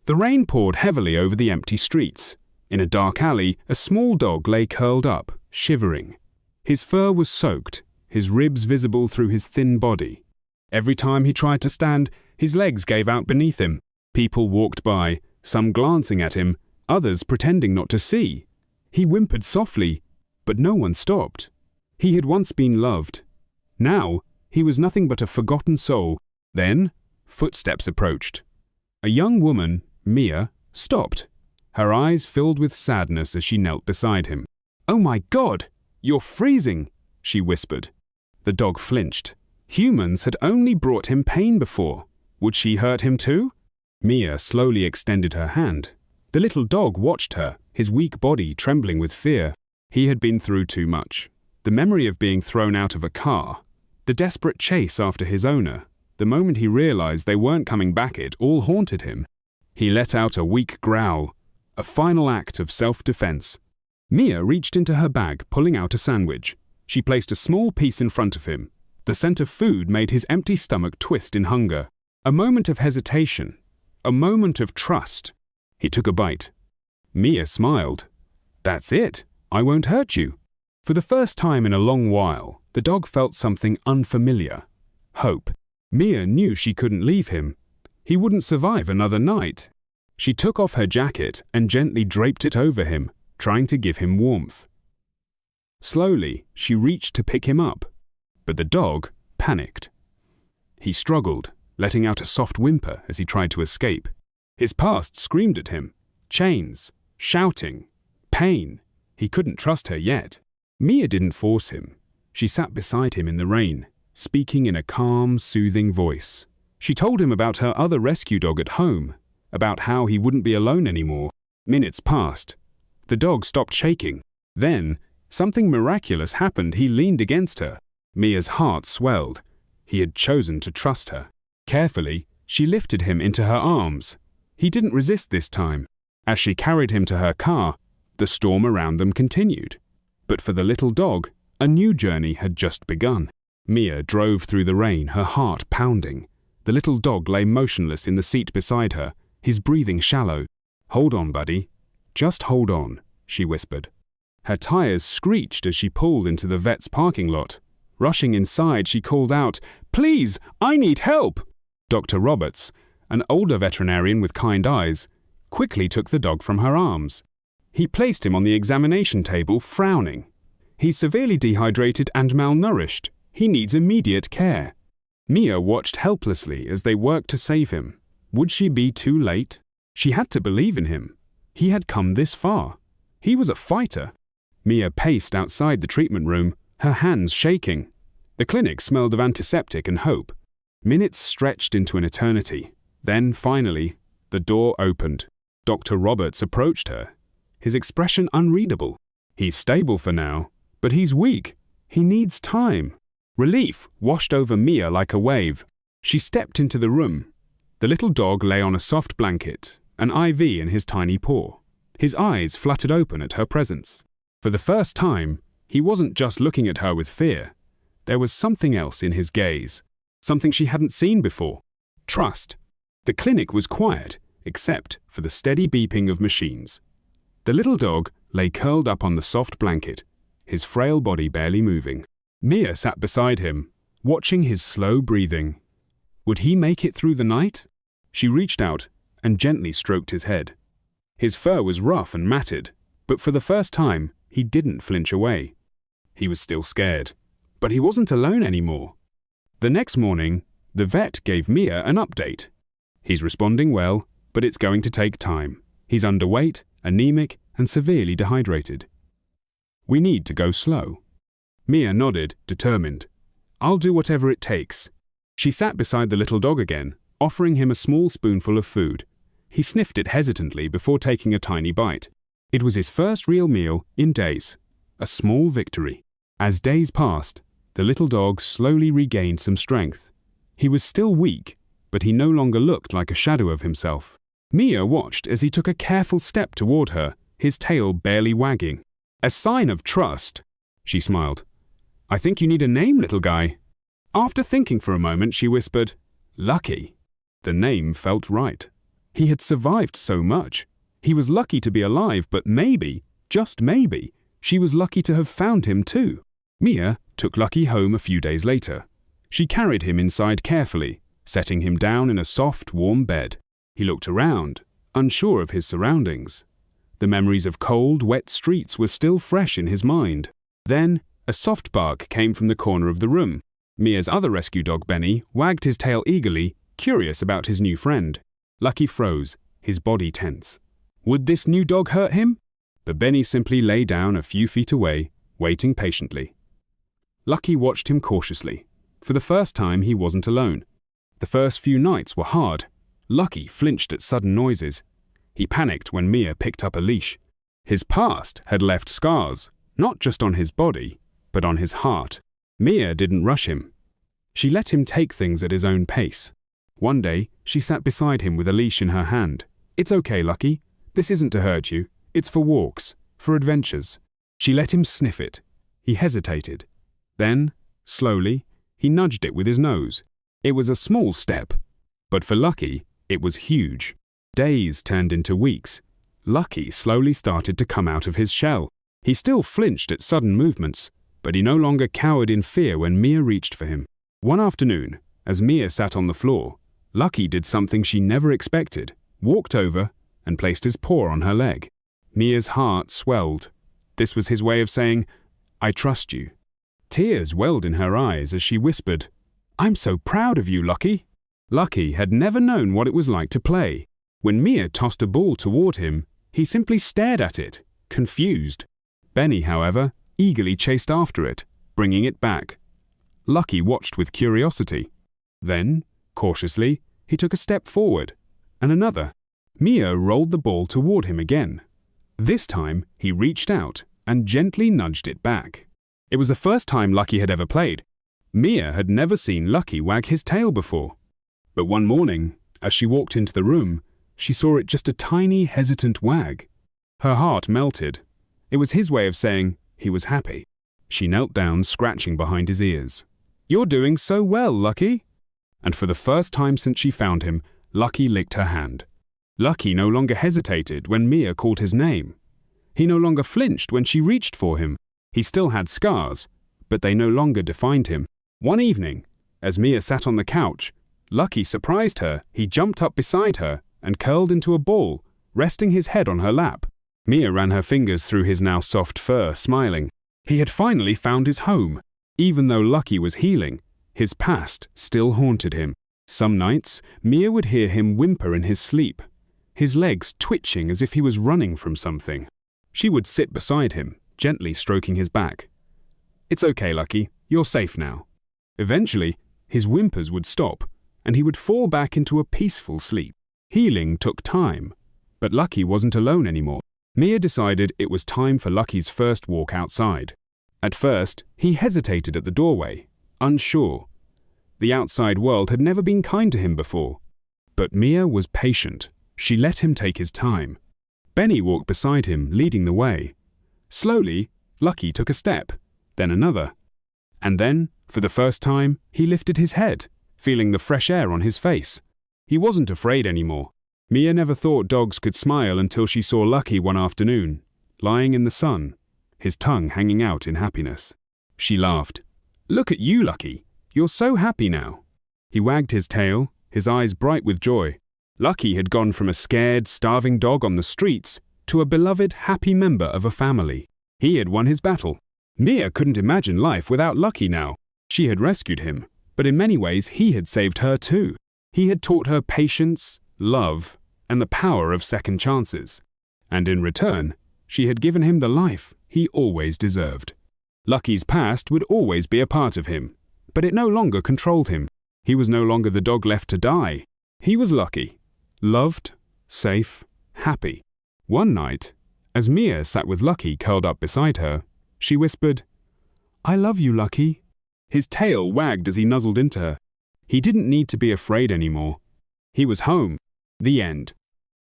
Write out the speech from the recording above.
The rain poured heavily over the empty streets. In a dark alley, a small dog lay curled up, shivering. His fur was soaked, his ribs visible through his thin body. Every time he tried to stand, his legs gave out beneath him. People walked by, some glancing at him, others pretending not to see. He whimpered softly, but no one stopped. He had once been loved. Now, he was nothing but a forgotten soul. Then, footsteps approached. A young woman, Mia, stopped. Her eyes filled with sadness as she knelt beside him. "Oh my God, you're freezing," she whispered. The dog flinched. Humans had only brought him pain before. Would she hurt him too? Mia slowly extended her hand. The little dog watched her, his weak body trembling with fear. He had been through too much. The memory of being thrown out of a car, the desperate chase after his owner, the moment he realized they weren't coming back, it all haunted him. He let out a weak growl, a final act of self-defense. Mia reached into her bag, pulling out a sandwich. She placed a small piece in front of him. The scent of food made his empty stomach twist in hunger. A moment of hesitation, a moment of trust. He took a bite. Mia smiled. "That's it. I won't hurt you." For the first time in a long while, the dog felt something unfamiliar. Hope. Mia knew she couldn't leave him. He wouldn't survive another night. She took off her jacket and gently draped it over him, trying to give him warmth. Slowly, she reached to pick him up, but the dog panicked. He struggled, letting out a soft whimper as he tried to escape. His past screamed at him. Chains, shouting, pain. He couldn't trust her yet. Mia didn't force him. She sat beside him in the rain, speaking in a calm, soothing voice. She told him about her other rescue dog at home, about how he wouldn't be alone anymore. Minutes passed. The dog stopped shaking. Then, something miraculous happened. He leaned against her. Mia's heart swelled. He had chosen to trust her. Carefully, she lifted him into her arms. He didn't resist this time. As she carried him to her car, the storm around them continued. But for the little dog, a new journey had just begun. Mia drove through the rain, her heart pounding. The little dog lay motionless in the seat beside her, his breathing shallow. "Hold on, buddy. Just hold on," she whispered. Her tires screeched as she pulled into the vet's parking lot. Rushing inside, she called out, "Please, I need help!" Dr. Roberts, an older veterinarian with kind eyes, quickly took the dog from her arms. He placed him on the examination table, frowning. "He's severely dehydrated and malnourished. He needs immediate care." Mia watched helplessly as they worked to save him. Would she be too late? She had to believe in him. He had come this far. He was a fighter. Mia paced outside the treatment room, her hands shaking. The clinic smelled of antiseptic and hope. Minutes stretched into an eternity. Then, finally, the door opened. Dr. Roberts approached her, his expression unreadable. "He's stable for now, but he's weak. He needs time." Relief washed over Mia like a wave. She stepped into the room. The little dog lay on a soft blanket, an IV in his tiny paw. His eyes fluttered open at her presence. For the first time, he wasn't just looking at her with fear. There was something else in his gaze, something she hadn't seen before. Trust. The clinic was quiet, except for the steady beeping of machines. The little dog lay curled up on the soft blanket, his frail body barely moving. Mia sat beside him, watching his slow breathing. Would he make it through the night? She reached out and gently stroked his head. His fur was rough and matted, but for the first time, he didn't flinch away. He was still scared, but he wasn't alone anymore. The next morning, the vet gave Mia an update. "He's responding well, but it's going to take time. He's underweight, anemic, and severely dehydrated. We need to go slow." Mia nodded, determined. "I'll do whatever it takes." She sat beside the little dog again, offering him a small spoonful of food. He sniffed it hesitantly before taking a tiny bite. It was his first real meal in days, a small victory. As days passed, the little dog slowly regained some strength. He was still weak, but he no longer looked like a shadow of himself. Mia watched as he took a careful step toward her, his tail barely wagging. "A sign of trust," she smiled. "I think you need a name, little guy." After thinking for a moment, she whispered, "Lucky." The name felt right. He had survived so much. He was lucky to be alive, but maybe, just maybe, she was lucky to have found him too. Mia took Lucky home a few days later. She carried him inside carefully, setting him down in a soft, warm bed. He looked around, unsure of his surroundings. The memories of cold, wet streets were still fresh in his mind. Then, a soft bark came from the corner of the room. Mia's other rescue dog, Benny, wagged his tail eagerly, curious about his new friend. Lucky froze, his body tense. Would this new dog hurt him? But Benny simply lay down a few feet away, waiting patiently. Lucky watched him cautiously. For the first time, he wasn't alone. The first few nights were hard. Lucky flinched at sudden noises. He panicked when Mia picked up a leash. His past had left scars, not just on his body, but on his heart. Mia didn't rush him. She let him take things at his own pace. One day, she sat beside him with a leash in her hand. "It's okay, Lucky. This isn't to hurt you. It's for walks, for adventures." She let him sniff it. He hesitated. Then, slowly, he nudged it with his nose. It was a small step, but for Lucky, it was huge. Days turned into weeks. Lucky slowly started to come out of his shell. He still flinched at sudden movements, but he no longer cowered in fear when Mia reached for him. One afternoon, as Mia sat on the floor, Lucky did something she never expected, walked over, and placed his paw on her leg. Mia's heart swelled. This was his way of saying, "I trust you." Tears welled in her eyes as she whispered, "I'm so proud of you, Lucky." Lucky had never known what it was like to play. When Mia tossed a ball toward him, he simply stared at it, confused. Benny, however, eagerly chased after it, bringing it back. Lucky watched with curiosity. Then, cautiously, he took a step forward, and another. Mia rolled the ball toward him again. This time, he reached out and gently nudged it back. It was the first time Lucky had ever played. Mia had never seen Lucky wag his tail before. But one morning, as she walked into the room, she saw it just a tiny, hesitant wag. Her heart melted. It was his way of saying he was happy. She knelt down, scratching behind his ears. "You're doing so well, Lucky." And for the first time since she found him, Lucky licked her hand. Lucky no longer hesitated when Mia called his name. He no longer flinched when she reached for him. He still had scars, but they no longer defined him. One evening, as Mia sat on the couch, Lucky surprised her. He jumped up beside her and curled into a ball, resting his head on her lap. Mia ran her fingers through his now soft fur, smiling. He had finally found his home. Even though Lucky was healing, his past still haunted him. Some nights, Mia would hear him whimper in his sleep, his legs twitching as if he was running from something. She would sit beside him, gently stroking his back. "It's okay, Lucky. You're safe now." Eventually, his whimpers would stop, and he would fall back into a peaceful sleep. Healing took time, but Lucky wasn't alone anymore. Mia decided it was time for Lucky's first walk outside. At first, he hesitated at the doorway, unsure. The outside world had never been kind to him before. But Mia was patient. She let him take his time. Benny walked beside him, leading the way. Slowly, Lucky took a step, then another. And then, for the first time, he lifted his head, feeling the fresh air on his face. He wasn't afraid anymore. Mia never thought dogs could smile until she saw Lucky one afternoon, lying in the sun, his tongue hanging out in happiness. She laughed. "Look at you, Lucky. You're so happy now." He wagged his tail, his eyes bright with joy. Lucky had gone from a scared, starving dog on the streets to a beloved, happy member of a family. He had won his battle. Mia couldn't imagine life without Lucky now. She had rescued him, but in many ways he had saved her too. He had taught her patience, love, and the power of second chances. And in return, she had given him the life he always deserved. Lucky's past would always be a part of him, but it no longer controlled him. He was no longer the dog left to die. He was Lucky, loved, safe, happy. One night, as Mia sat with Lucky curled up beside her, she whispered, "I love you, Lucky." His tail wagged as he nuzzled into her. He didn't need to be afraid anymore. He was home. The end.